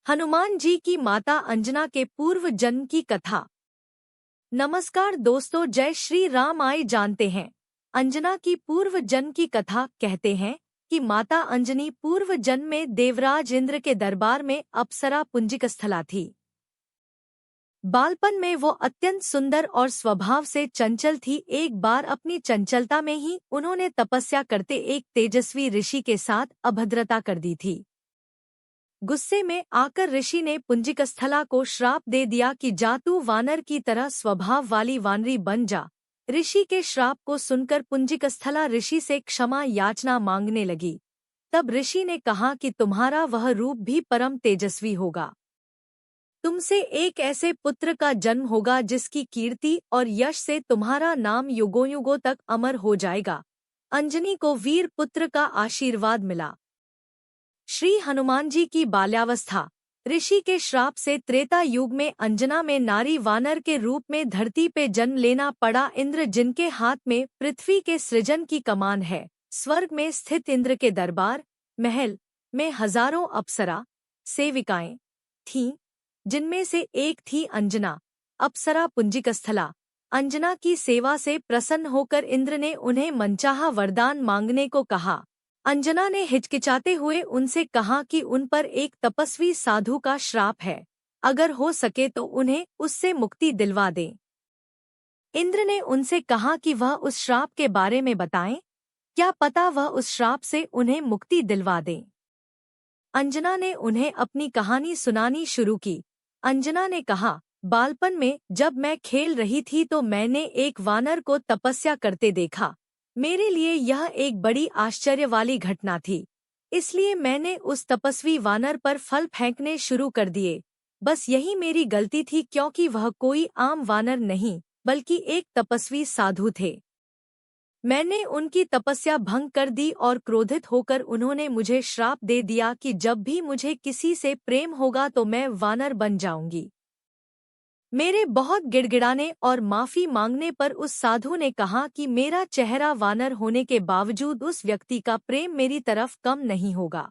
हनुमान जी की माता अंजना के पूर्व जन्म की कथा। नमस्कार दोस्तों, जय श्री राम। आए जानते हैं अंजना की पूर्व जन्म की कथा। कहते हैं कि माता अंजनी पूर्व जन्म में देवराज इंद्र के दरबार में अप्सरा पुंजिकस्थला थी। बालपन में वो अत्यंत सुंदर और स्वभाव से चंचल थी। एक बार अपनी चंचलता में ही उन्होंने तपस्या करते एक तेजस्वी ऋषि के साथ अभद्रता कर दी थी। गुस्से में आकर ऋषि ने पुंजिकस्थला को श्राप दे दिया कि जा तू वानर की तरह स्वभाव वाली वानरी बन जा। ऋषि के श्राप को सुनकर पुंजिकस्थला ऋषि से क्षमा याचना मांगने लगी। तब ऋषि ने कहा कि तुम्हारा वह रूप भी परम तेजस्वी होगा। तुमसे एक ऐसे पुत्र का जन्म होगा जिसकी कीर्ति और यश से तुम्हारा नाम युगों युगों तक अमर हो जाएगा। अंजनी को वीर पुत्र का आशीर्वाद मिला। श्री हनुमान जी की बाल्यावस्था। ऋषि के श्राप से त्रेता युग में अंजना में नारी वानर के रूप में धरती पे जन्म लेना पड़ा। इंद्र जिनके हाथ में पृथ्वी के सृजन की कमान है, स्वर्ग में स्थित इंद्र के दरबार महल में हजारों अप्सरा सेविकाएं थीं, जिनमें से एक थी अंजना। अप्सरा पुंजिकस्थला। अंजना की सेवा से प्रसन्न होकर इंद्र ने उन्हें मनचाहा वरदान मांगने को कहा। अंजना ने हिचकिचाते हुए उनसे कहा कि उन पर एक तपस्वी साधु का श्राप है, अगर हो सके तो उन्हें उससे मुक्ति दिलवा दें। इंद्र ने उनसे कहा कि वह उस श्राप के बारे में बताएं, क्या पता वह उस श्राप से उन्हें मुक्ति दिलवा दें। अंजना ने उन्हें अपनी कहानी सुनानी शुरू की। अंजना ने कहा, बालपन में जब मैं खेल रही थी तो मैंने एक वानर को तपस्या करते देखा। मेरे लिए यह एक बड़ी आश्चर्य वाली घटना थी, इसलिए मैंने उस तपस्वी वानर पर फल फेंकने शुरू कर दिए। बस यही मेरी गलती थी, क्योंकि वह कोई आम वानर नहीं बल्कि एक तपस्वी साधु थे। मैंने उनकी तपस्या भंग कर दी और क्रोधित होकर उन्होंने मुझे श्राप दे दिया कि जब भी मुझे किसी से प्रेम होगा तो मैं वानर बन जाऊंगी। मेरे बहुत गिड़गिड़ाने और माफी मांगने पर उस साधु ने कहा कि मेरा चेहरा वानर होने के बावजूद उस व्यक्ति का प्रेम मेरी तरफ कम नहीं होगा।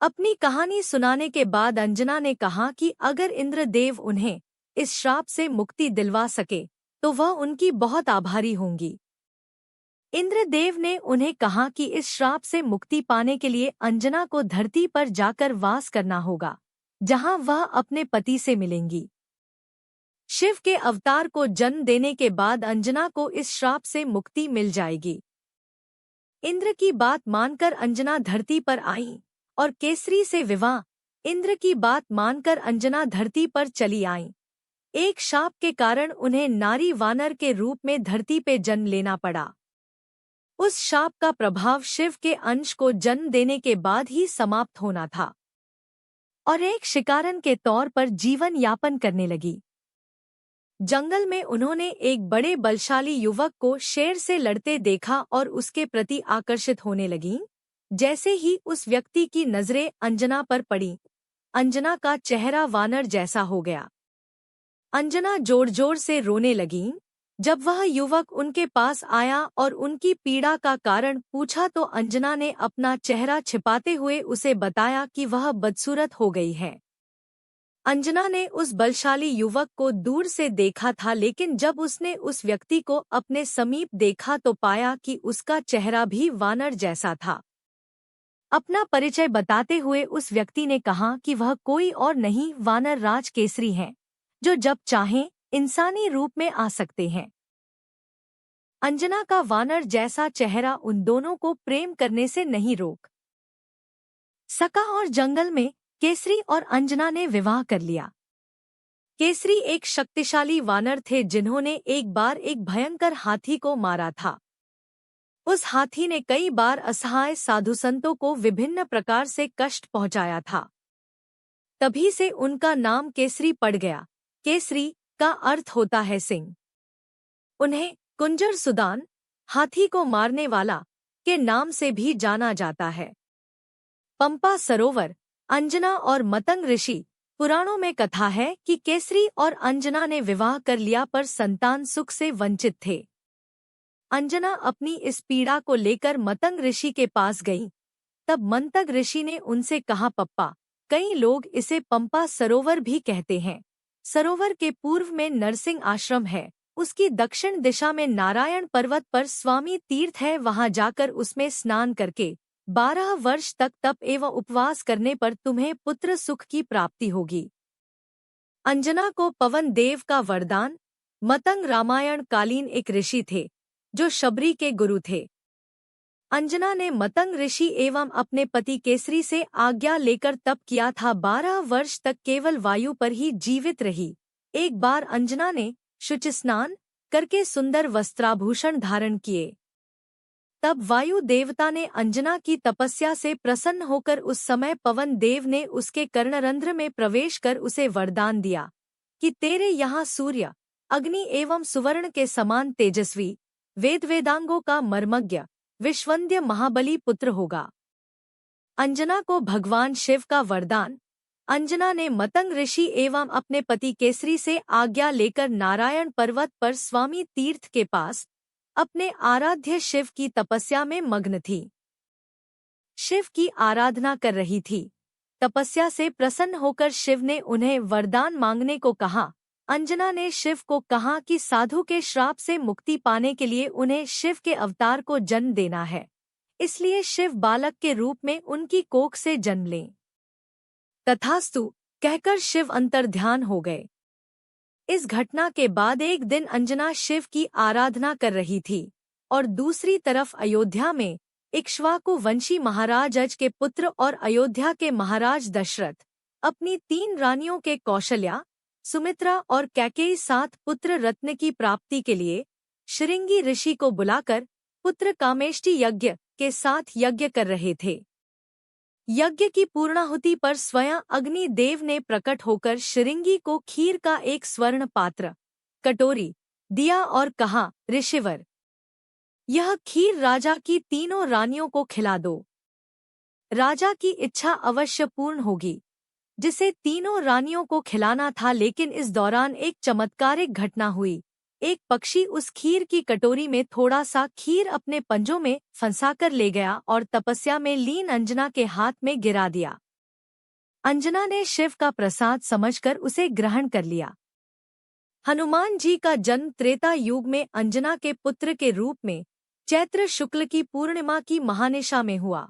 अपनी कहानी सुनाने के बाद अंजना ने कहा कि अगर इंद्रदेव उन्हें इस श्राप से मुक्ति दिलवा सके तो वह उनकी बहुत आभारी होंगी। इंद्रदेव ने उन्हें कहा कि इस श्राप से मुक्ति पाने के लिए अंजना को धरती पर जाकर वास करना होगा, जहां वह अपने पति से मिलेंगी। शिव के अवतार को जन्म देने के बाद अंजना को इस श्राप से मुक्ति मिल जाएगी। इंद्र की बात मानकर अंजना धरती पर आई और केसरी से विवाह। इंद्र की बात मानकर अंजना धरती पर चली आई। एक शाप के कारण उन्हें नारी वानर के रूप में धरती पे जन्म लेना पड़ा। उस शाप का प्रभाव शिव के अंश को जन्म देने के बाद ही समाप्त होना था और एक शिकारन के तौर पर जीवन यापन करने लगी। जंगल में उन्होंने एक बड़े बलशाली युवक को शेर से लड़ते देखा और उसके प्रति आकर्षित होने लगीं। जैसे ही उस व्यक्ति की नजरें अंजना पर पड़ी, अंजना का चेहरा वानर जैसा हो गया। अंजना जोर जोर से रोने लगीं। जब वह युवक उनके पास आया और उनकी पीड़ा का कारण पूछा तो अंजना ने अपना चेहरा छिपाते हुए उसे बताया कि वह बदसूरत हो गई है। अंजना ने उस बलशाली युवक को दूर से देखा था, लेकिन जब उसने उस व्यक्ति को अपने समीप देखा तो पाया कि उसका चेहरा भी वानर जैसा था। अपना परिचय बताते हुए उस व्यक्ति ने कहा कि वह कोई और नहीं वानर राज केसरी हैं, जो जब चाहें इंसानी रूप में आ सकते हैं। अंजना का वानर जैसा चेहरा उन दोनों को प्रेम करने से नहीं रोक सका और जंगल में केसरी और अंजना ने विवाह कर लिया। केसरी एक शक्तिशाली वानर थे जिन्होंने एक बार एक भयंकर हाथी को मारा था। उस हाथी ने कई बार असहाय साधु संतों को विभिन्न प्रकार से कष्ट पहुंचाया था। तभी से उनका नाम केसरी पड़ गया। केसरी का अर्थ होता है सिंह। उन्हें कुंजर सुदान, हाथी को मारने वाला, के नाम से भी जाना जाता है। पंपा सरोवर, अंजना और मतंग ऋषि। पुराणों में कथा है कि केसरी और अंजना ने विवाह कर लिया पर संतान सुख से वंचित थे। अंजना अपनी इस पीड़ा को लेकर मतंग ऋषि के पास गई। तब मंतग ऋषि ने उनसे कहा, पप्पा, कई लोग इसे पंपा सरोवर भी कहते हैं। सरोवर के पूर्व में नरसिंह आश्रम है। उसकी दक्षिण दिशा में नारायण पर्वत पर स्वामी तीर्थ है। वहां जाकर उसमें स्नान करके 12 वर्ष तक तप एवं उपवास करने पर तुम्हें पुत्र सुख की प्राप्ति होगी। अंजना को पवन देव का वरदान। मतंग रामायण कालीन एक ऋषि थे जो शबरी के गुरु थे। अंजना ने मतंग ऋषि एवं अपने पति केसरी से आज्ञा लेकर तप किया था। 12 वर्ष तक केवल वायु पर ही जीवित रही। एक बार अंजना ने शुचि स्नान करके सुंदर वस्त्राभूषण धारण किए। तब वायु देवता ने अंजना की तपस्या से प्रसन्न होकर उस समय पवन देव ने उसके कर्णरंध्र में प्रवेश कर उसे वरदान दिया कि तेरे यहाँ सूर्य, अग्नि एवं सुवर्ण के समान तेजस्वी, वेदांगों का मर्मज्ञ, विश्वंद्य महाबली पुत्र होगा। अंजना को भगवान शिव का वरदान। अंजना ने मतंग ऋषि एवं अपने पति केसरी से आज्ञा लेकर नारायण पर्वत पर स्वामी तीर्थ के पास अपने आराध्य शिव की तपस्या में मग्न थी। शिव की आराधना कर रही थी। तपस्या से प्रसन्न होकर शिव ने उन्हें वरदान मांगने को कहा। अंजना ने शिव को कहा कि साधु के श्राप से मुक्ति पाने के लिए उन्हें शिव के अवतार को जन्म देना है, इसलिए शिव बालक के रूप में उनकी कोख से जन्म लें। तथास्तु कहकर शिव अंतर्ध्यान हो गए। इस घटना के बाद एक दिन अंजना शिव की आराधना कर रही थी और दूसरी तरफ अयोध्या में इक्ष्वाकु वंशी महाराज अज के पुत्र और अयोध्या के महाराज दशरथ अपनी 3 रानियों के कौशल्या, सुमित्रा और कैकेयी 7 पुत्र रत्न की प्राप्ति के लिए श्रृंगी ऋषि को बुलाकर पुत्र कामेष्टि यज्ञ के साथ यज्ञ कर रहे थे। यज्ञ की पूर्णाहुति पर स्वयं अग्नि देव ने प्रकट होकर श्रृंगी को खीर का एक स्वर्ण पात्र, कटोरी दिया और कहा, ऋषिवर, यह खीर राजा की 3 रानियों को खिला दो। राजा की इच्छा अवश्य पूर्ण होगी। जिसे 3 रानियों को खिलाना था, लेकिन इस दौरान एक चमत्कारिक घटना हुई। एक पक्षी उस खीर की कटोरी में थोड़ा सा खीर अपने पंजों में फंसाकर ले गया और तपस्या में लीन अंजना के हाथ में गिरा दिया। अंजना ने शिव का प्रसाद समझकर उसे ग्रहण कर लिया। हनुमान जी का जन्म त्रेता युग में अंजना के पुत्र के रूप में चैत्र शुक्ल की पूर्णिमा की महानिशा में हुआ।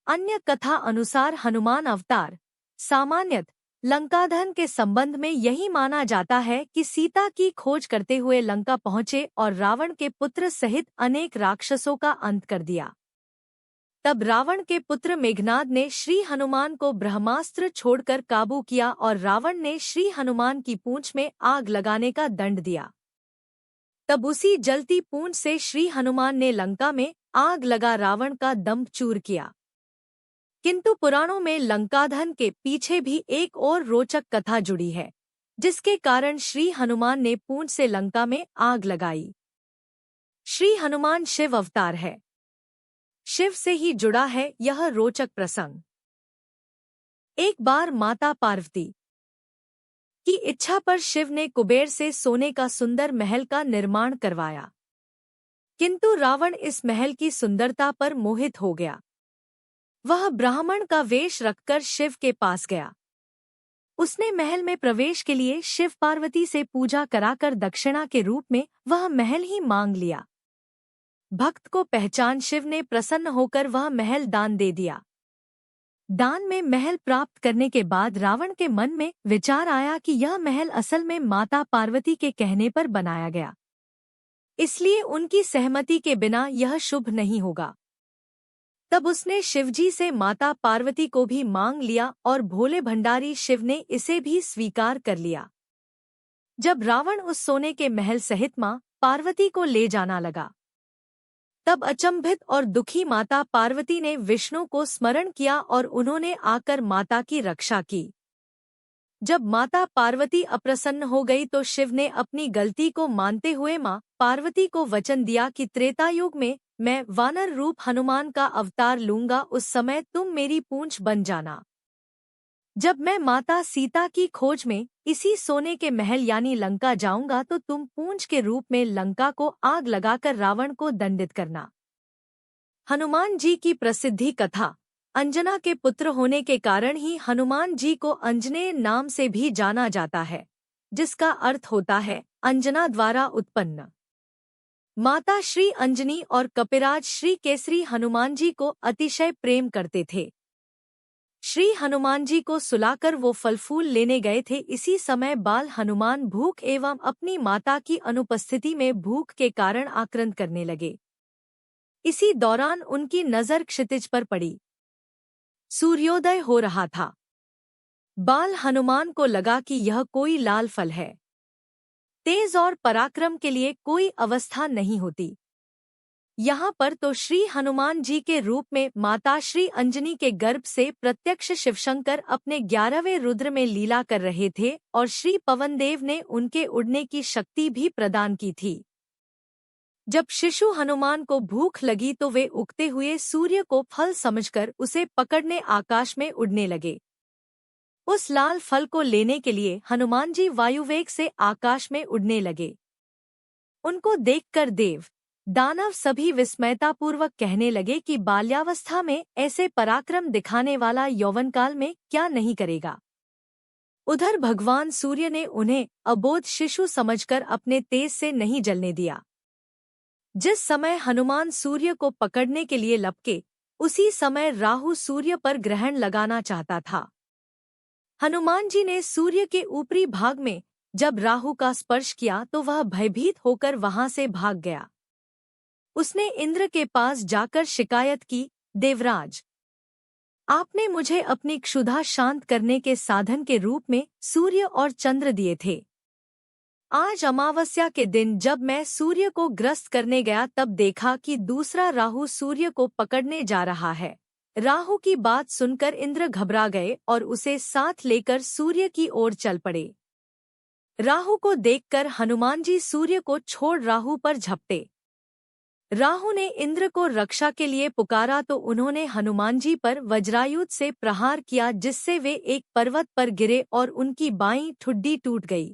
अन्य कथा अनुसार हनुमान अवतार सामान्यत लंकादहन के संबंध में यही माना जाता है कि सीता की खोज करते हुए लंका पहुंचे और रावण के पुत्र सहित अनेक राक्षसों का अंत कर दिया। तब रावण के पुत्र मेघनाद ने श्री हनुमान को ब्रह्मास्त्र छोड़कर काबू किया और रावण ने श्री हनुमान की पूंछ में आग लगाने का दंड दिया। तब उसी जलती पूंछ से श्री हनुमान ने लंका में आग लगा रावण का दम चूर किया। किंतु पुराणों में लंकादहन के पीछे भी एक और रोचक कथा जुड़ी है, जिसके कारण श्री हनुमान ने पूंछ से लंका में आग लगाई। श्री हनुमान शिव अवतार है। शिव से ही जुड़ा है यह रोचक प्रसंग। एक बार माता पार्वती की इच्छा पर शिव ने कुबेर से सोने का सुंदर महल का निर्माण करवाया, किंतु रावण इस महल की सुंदरता पर मोहित हो गया। वह ब्राह्मण का वेश रखकर शिव के पास गया। उसने महल में प्रवेश के लिए शिव पार्वती से पूजा कराकर दक्षिणा के रूप में वह महल ही मांग लिया। भक्त को पहचान शिव ने प्रसन्न होकर वह महल दान दे दिया। दान में महल प्राप्त करने के बाद रावण के मन में विचार आया कि यह महल असल में माता पार्वती के कहने पर बनाया गया, इसलिए उनकी सहमति के बिना यह शुभ नहीं होगा। तब उसने शिवजी से माता पार्वती को भी मांग लिया और भोले भंडारी शिव ने इसे भी स्वीकार कर लिया। जब रावण उस सोने के महल सहित मां पार्वती को ले जाना लगा, तब अचंभित और दुखी माता पार्वती ने विष्णु को स्मरण किया और उन्होंने आकर माता की रक्षा की। जब माता पार्वती अप्रसन्न हो गई तो शिव ने अपनी गलती को मानते हुए मां पार्वती को वचन दिया कि त्रेतायुग में मैं वानर रूप हनुमान का अवतार लूंगा, उस समय तुम मेरी पूंछ बन जाना। जब मैं माता सीता की खोज में इसी सोने के महल यानी लंका जाऊंगा तो तुम पूंछ के रूप में लंका को आग लगाकर रावण को दंडित करना। हनुमान जी की प्रसिद्धि कथा। अंजना के पुत्र होने के कारण ही हनुमान जी को अंजनेय नाम से भी जाना जाता है, जिसका अर्थ होता है अंजना द्वारा उत्पन्न। माता श्री अंजनी और कपिराज श्री केसरी हनुमान जी को अतिशय प्रेम करते थे। श्री हनुमान जी को सुलाकर वो फल फूल लेने गए थे। इसी समय बाल हनुमान भूख एवं अपनी माता की अनुपस्थिति में भूख के कारण आक्रांत करने लगे। इसी दौरान उनकी नजर क्षितिज पर पड़ी। सूर्योदय हो रहा था। बाल हनुमान को लगा कि यह कोई लाल फल है। तेज और पराक्रम के लिए कोई अवस्था नहीं होती। यहाँ पर तो श्री हनुमान जी के रूप में माता श्री अंजनी के गर्भ से प्रत्यक्ष शिवशंकर अपने 11वें रुद्र में लीला कर रहे थे और श्री पवनदेव ने उनके उड़ने की शक्ति भी प्रदान की थी। जब शिशु हनुमान को भूख लगी तो वे उगते हुए सूर्य को फल समझकर उसे पकड़ने आकाश में उड़ने लगे। उस लाल फल को लेने के लिए हनुमान जी वायुवेग से आकाश में उड़ने लगे। उनको देखकर देव दानव सभी विस्मयतापूर्वक कहने लगे कि बाल्यावस्था में ऐसे पराक्रम दिखाने वाला यौवनकाल में क्या नहीं करेगा। उधर भगवान सूर्य ने उन्हें अबोध शिशु समझकर अपने तेज से नहीं जलने दिया। जिस समय हनुमान सूर्य को पकड़ने के लिए लपके, उसी समय राहु सूर्य पर ग्रहण लगाना चाहता था। हनुमान जी ने सूर्य के ऊपरी भाग में जब राहु का स्पर्श किया तो वह भयभीत होकर वहां से भाग गया। उसने इंद्र के पास जाकर शिकायत की, देवराज, आपने मुझे अपनी क्षुधा शांत करने के साधन के रूप में सूर्य और चंद्र दिए थे। आज अमावस्या के दिन जब मैं सूर्य को ग्रस्त करने गया तब देखा कि दूसरा राहु सूर्य को पकड़ने जा रहा है। राहु की बात सुनकर इंद्र घबरा गए और उसे साथ लेकर सूर्य की ओर चल पड़े। राहु को देखकर हनुमान जी सूर्य को छोड़ राहु पर झपटे। राहु ने इंद्र को रक्षा के लिए पुकारा तो उन्होंने हनुमान जी पर वज्रायुध से प्रहार किया, जिससे वे एक पर्वत पर गिरे और उनकी बाईं ठुड्डी टूट गई।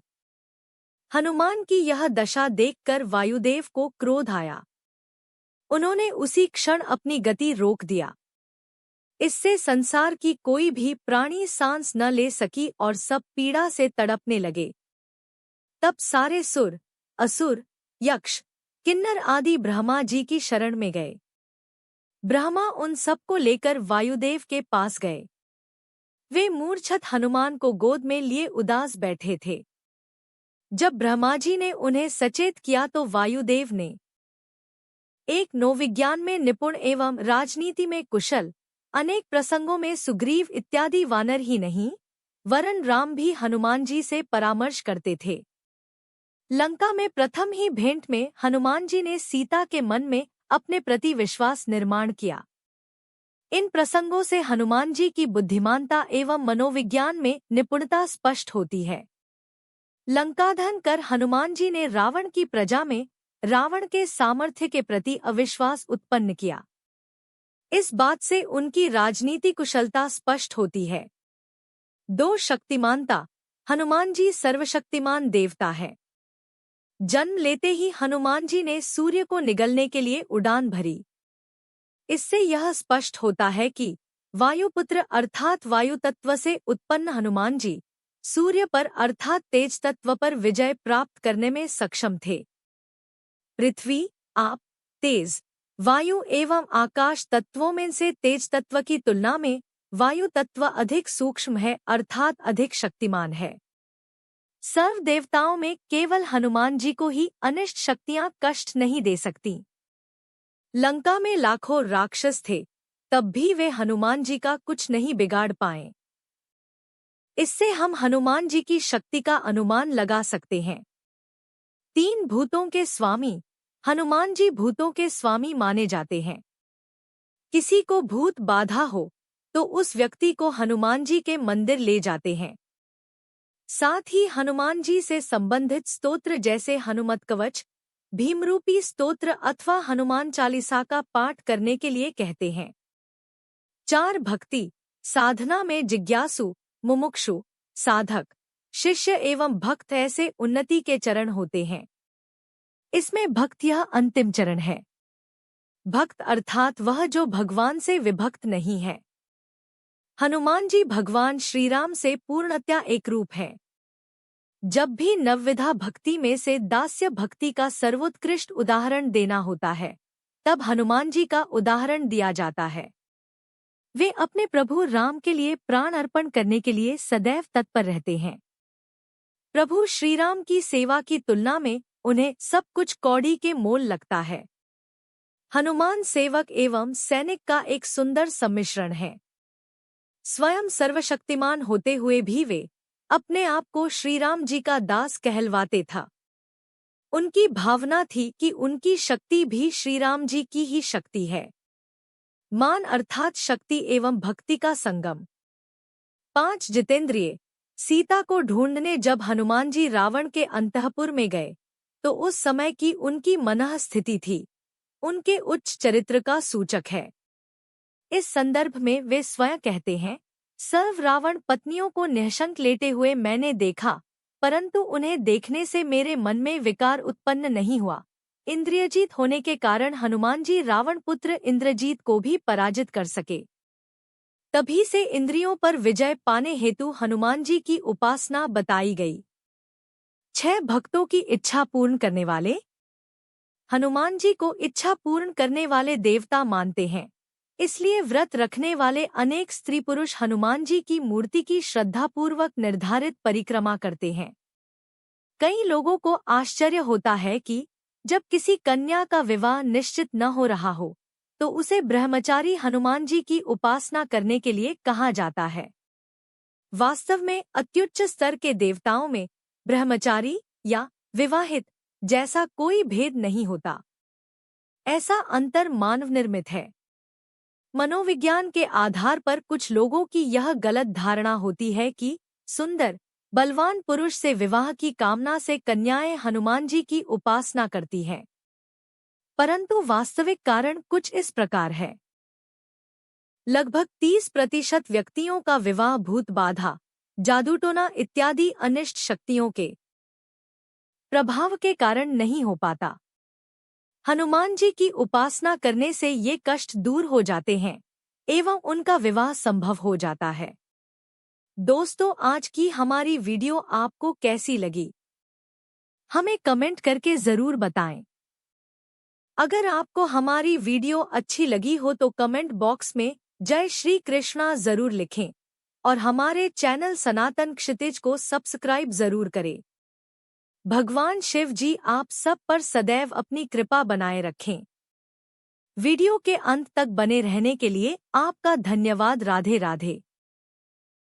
हनुमान की यह दशा देखकर वायुदेव को क्रोध आया। उन्होंने उसी क्षण अपनी गति रोक दिया। इससे संसार की कोई भी प्राणी सांस न ले सकी और सब पीड़ा से तड़पने लगे। तब सारे सुर, असुर, यक्ष, किन्नर आदि ब्रह्मा जी की शरण में गए। ब्रह्मा उन सबको लेकर वायुदेव के पास गए। वे मूर्छित हनुमान को गोद में लिए उदास बैठे थे। जब ब्रह्मा जी ने उन्हें सचेत किया तो वायुदेव ने एक नौविज्ञान में निपुण एवं राजनीति में कुशल, अनेक प्रसंगों में सुग्रीव इत्यादि वानर ही नहीं वरन राम भी हनुमान जी से परामर्श करते थे। लंका में प्रथम ही भेंट में हनुमान जी ने सीता के मन में अपने प्रति विश्वास निर्माण किया। इन प्रसंगों से हनुमान जी की बुद्धिमानता एवं मनोविज्ञान में निपुणता स्पष्ट होती है। लंकादहन कर हनुमान जी ने रावण की प्रजा में रावण के सामर्थ्य के प्रति अविश्वास उत्पन्न किया। इस बात से उनकी राजनीति कुशलता स्पष्ट होती है। दो शक्तिमानता, हनुमान जी सर्वशक्तिमान देवता है। जन्म लेते ही हनुमान जी ने सूर्य को निगलने के लिए उड़ान भरी। इससे यह स्पष्ट होता है कि वायुपुत्र अर्थात वायु तत्व से उत्पन्न हनुमान जी सूर्य पर अर्थात तेज तत्व पर विजय प्राप्त करने में सक्षम थे। पृथ्वी, आप, तेज, वायु एवं आकाश तत्वों में से तेज तत्व की तुलना में वायु तत्व अधिक सूक्ष्म है अर्थात अधिक शक्तिमान है। सर्व देवताओं में केवल हनुमान जी को ही अनिष्ट शक्तियां कष्ट नहीं दे सकती। लंका में लाखों राक्षस थे, तब भी वे हनुमान जी का कुछ नहीं बिगाड़ पाए। इससे हम हनुमान जी की शक्ति का अनुमान लगा सकते हैं। तीन भूतों के स्वामी हनुमान जी भूतों के स्वामी माने जाते हैं। किसी को भूत बाधा हो तो उस व्यक्ति को हनुमान जी के मंदिर ले जाते हैं। साथ ही हनुमान जी से संबंधित स्तोत्र जैसे हनुमत कवच, भीमरूपी स्तोत्र अथवा हनुमान चालीसा का पाठ करने के लिए कहते हैं। 4 भक्ति साधना में जिज्ञासु, मुमुक्षु, साधक, शिष्य एवं भक्त ऐसे उन्नति के चरण होते हैं। इसमें भक्त यह अंतिम चरण है। भक्त अर्थात वह जो भगवान से विभक्त नहीं है। हनुमान जी भगवान श्रीराम से पूर्णतया एक रूप है। जब भी नवविधा भक्ति में से दास्य भक्ति का सर्वोत्कृष्ट उदाहरण देना होता है, तब हनुमान जी का उदाहरण दिया जाता है। वे अपने प्रभु राम के लिए प्राण अर्पण करने के लिए सदैव तत्पर रहते हैं। प्रभु श्रीराम की सेवा की तुलना में उन्हें सब कुछ कौड़ी के मोल लगता है। हनुमान सेवक एवं सैनिक का एक सुंदर सम्मिश्रण है। स्वयं सर्वशक्तिमान होते हुए भी वे अपने आप को श्रीराम जी का दास कहलवाते था। उनकी भावना थी कि उनकी शक्ति भी श्रीराम जी की ही शक्ति है। मान अर्थात शक्ति एवं भक्ति का संगम। 5 जितेंद्रिय सीता को ढूंढने जब हनुमान जी रावण के अंतःपुर में गए, तो उस समय की उनकी मनः स्थिति थी उनके उच्च चरित्र का सूचक है। इस संदर्भ में वे स्वयं कहते हैं, सर्व रावण पत्नियों को निःशंक लेटे हुए मैंने देखा, परंतु उन्हें देखने से मेरे मन में विकार उत्पन्न नहीं हुआ। इंद्रियजीत होने के कारण हनुमान जी रावण पुत्र इंद्रजीत को भी पराजित कर सके। तभी से इंद्रियों पर विजय पाने हेतु हनुमान जी की उपासना बताई गई। 6 भक्तों की इच्छा पूर्ण करने वाले। हनुमान जी को इच्छा पूर्ण करने वाले देवता मानते हैं, इसलिए व्रत रखने वाले अनेक स्त्री पुरुष हनुमान जी की मूर्ति की श्रद्धापूर्वक निर्धारित परिक्रमा करते हैं। कई लोगों को आश्चर्य होता है कि जब किसी कन्या का विवाह निश्चित न हो रहा हो, तो उसे ब्रह्मचारी हनुमान जी की उपासना करने के लिए कहा जाता है। वास्तव में अत्युच्च स्तर के देवताओं में ब्रह्मचारी या विवाहित जैसा कोई भेद नहीं होता। ऐसा अंतर मानव निर्मित है। मनोविज्ञान के आधार पर कुछ लोगों की यह गलत धारणा होती है कि सुंदर, बलवान पुरुष से विवाह की कामना से कन्याएं हनुमान जी की उपासना करती हैं। परंतु वास्तविक कारण कुछ इस प्रकार है। लगभग 30% व्यक्तियों का विवाह भूत बाधा, जादूटोना इत्यादि अनिष्ट शक्तियों के प्रभाव के कारण नहीं हो पाता। हनुमान जी की उपासना करने से ये कष्ट दूर हो जाते हैं एवं उनका विवाह संभव हो जाता है। दोस्तों, आज की हमारी वीडियो आपको कैसी लगी, हमें कमेंट करके जरूर बताएं। अगर आपको हमारी वीडियो अच्छी लगी हो तो कमेंट बॉक्स में जय श्री कृष्णा जरूर लिखें और हमारे चैनल सनातन क्षितिज को सब्सक्राइब जरूर करें। भगवान शिव जी आप सब पर सदैव अपनी कृपा बनाए रखें। वीडियो के अंत तक बने रहने के लिए आपका धन्यवाद। राधे राधे।